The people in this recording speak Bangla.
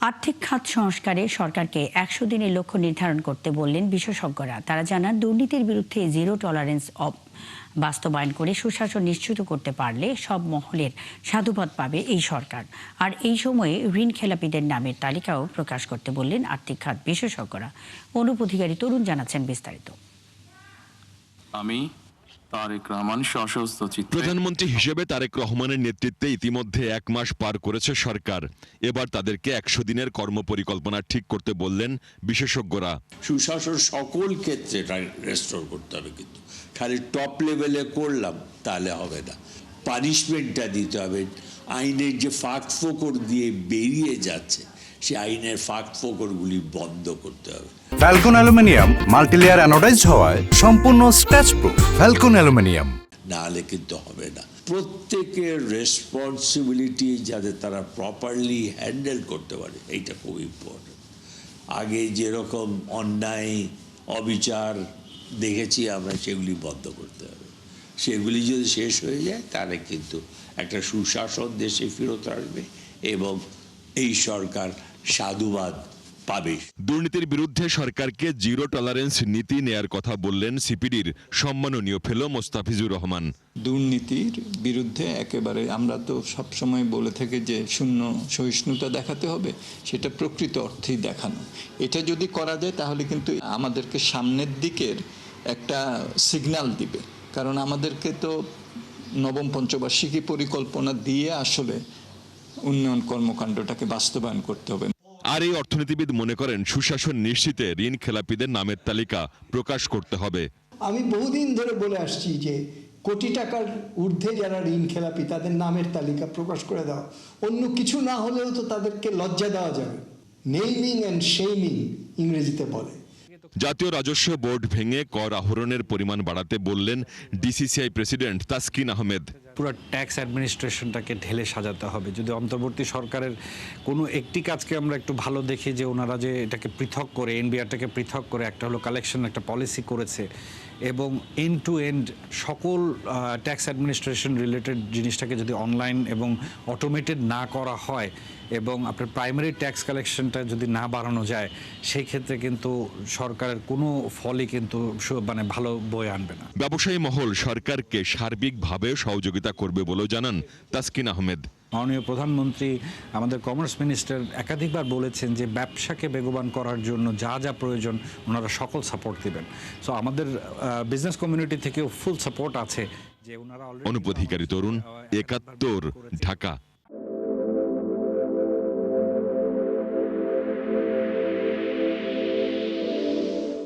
আর্থিক খাত সংস্কারে সরকারকে ১০০ দিনের লক্ষ্য নির্ধারণ করতে বললেন বিশেষজ্ঞরা। তারা জানান, দুর্নীতির বিরুদ্ধে জিরো টলারেন্স বাস্তবায়ন করে সুশাসন নিশ্চিত করতে পারলে সব মহলের সাধুবাদ পাবে এই সরকার। আর এই সময়ে ঋণ খেলাপিদের নামের তালিকাও প্রকাশ করতে বললেন আর্থিক খাত বিশেষজ্ঞরা। অনুপ অধিকারী তরুণ জানাচ্ছেন বিস্তারিত। প্রধানমন্ত্রী হিসেবে তারেক রহমানের নেতৃত্বে ইতিমধ্যে ১ মাস পার করেছে সরকার। এবার তাদেরকে ১০০ দিনের কর্মপরিকল্পনা ঠিক করতে বললেন বিশেষজ্ঞরা। সুশাসন সকল ক্ষেত্রে রেস্টোর করতে হবে, কিন্তু খালি টপ লেভেলে করলাম তাহলে হবে না, পানিশমেন্টটা দিতে হবে। আইনের যে ফাঁক ফোকর দিয়ে বেরিয়ে যাচ্ছে, সে আইনের ফাঁক ফোকরগুলি বন্ধ করতে হবে। ফ্যালকন অ্যালুমিনিয়াম মাল্টিলেয়ার অ্যানোডাইজড হওয়ায় সম্পূর্ণ স্ক্র্যাচ প্রুফ। Falcon aluminium. না হলে কিন্তু হবে না। প্রত্যেকের রেসপন্সিবিলিটি যাতে তারা প্রপারলি হ্যান্ডেল করতে পারে, এইটা খুব ইম্পর্টেন্ট। আগে যেরকম অন্যায় অবিচার দেখেছি আমরা, সেগুলি বন্ধ করতে হবে। সেগুলি যদি শেষ হয়ে যায়, তাহলে কিন্তু একটা সুশাসন দেশে ফেরত আসবে এবং এই সরকার সাধুবাদ পাবে। দুর্নীতির বিরুদ্ধে সরকারকে জিরো টলারেন্স নীতি নেয়ার কথা বললেন সিপিডির সম্মাননীয় ফেলো মোস্তাফিজুর রহমান। দুর্নীতির বিরুদ্ধে একেবারে আমরা তো সবসময় বলে থাকি যে শূন্য সহিষ্ণুতা দেখাতে হবে, সেটা প্রকৃত অর্থেই দেখানো। এটা যদি করা যায় তাহলে কিন্তু আমাদেরকে সামনের দিকের একটা সিগন্যাল দিবে। কারণ আমাদেরকে তো নবম পঞ্চবার্ষিকী পরিকল্পনা দিয়ে আসলে উন্নয়ন কর্মকাণ্ডটাকে বাস্তবায়ন করতে হবে। আর এই অর্থনীতিবিদ মনে করেন, সুশাসন নিশ্চিতে ঋণ খেলাপিদের নামের তালিকা প্রকাশ করতে হবে। আমি বহুদিন ধরে বলে আসছি যে কোটি টাকার ঊর্ধ্বে যারা ঋণ খেলাপি, তাদের নামের তালিকা প্রকাশ করে দেওয়া। অন্য কিছু না হলেও তো তাদেরকে লজ্জা দেওয়া যাবে। নেইমিং অ্যান্ড শেমিং ইংরেজিতে বলে। জাতীয় রাজস্ব বোর্ড ভেঙে কর আহরণের পরিমাণ বাড়াতে বললেন ডিসিসিআই প্রেসিডেন্ট তাসকিন আহমেদ। পুরো ট্যাক্স অ্যাডমিনিস্ট্রেশনটাকে ঢেলে সাজাতে হবে। যদি অন্তর্বর্তী সরকারের কোনো একটি কাজকে আমরা একটু ভালো দেখি, যে ওনারা যে এটাকে পৃথক করে, এনবিআরটাকে পৃথক করে একটা হলো কালেকশন একটা পলিসি করেছে, এবং এন্ড টু এন্ড সকল ট্যাক্স অ্যাডমিনিস্ট্রেশন রিলেটেড জিনিসটাকে যদি অনলাইন এবং অটোমেটেড না করা হয়, এবং আপনার প্রাইমারি ট্যাক্স কালেকশনটা যদি না বাড়ানো যায়, সেই ক্ষেত্রে কিন্তু সরকারের কোনো ফলই কিন্তু মানে ভালো বয়ে আনবে না। ব্যবসায়ী মহল সরকারকে সার্বিকভাবে সহযোগিতা করবে বলেও জানান তাসকিন আহমেদ। মাননীয় প্রধানমন্ত্রী, আমাদের কমার্স মিনিস্টার একাধিকবার বলেছেন যে ব্যবসাকে বেগবান করার জন্য যা যা প্রয়োজন ওনারা সকল সাপোর্ট দিবেন। সো আমাদের বিজনেস কমিউনিটি থেকেও ফুল সাপোর্ট আছে যে ওনারা। অনুপ অধিকারী তরুণ, ৭১, ঢাকা।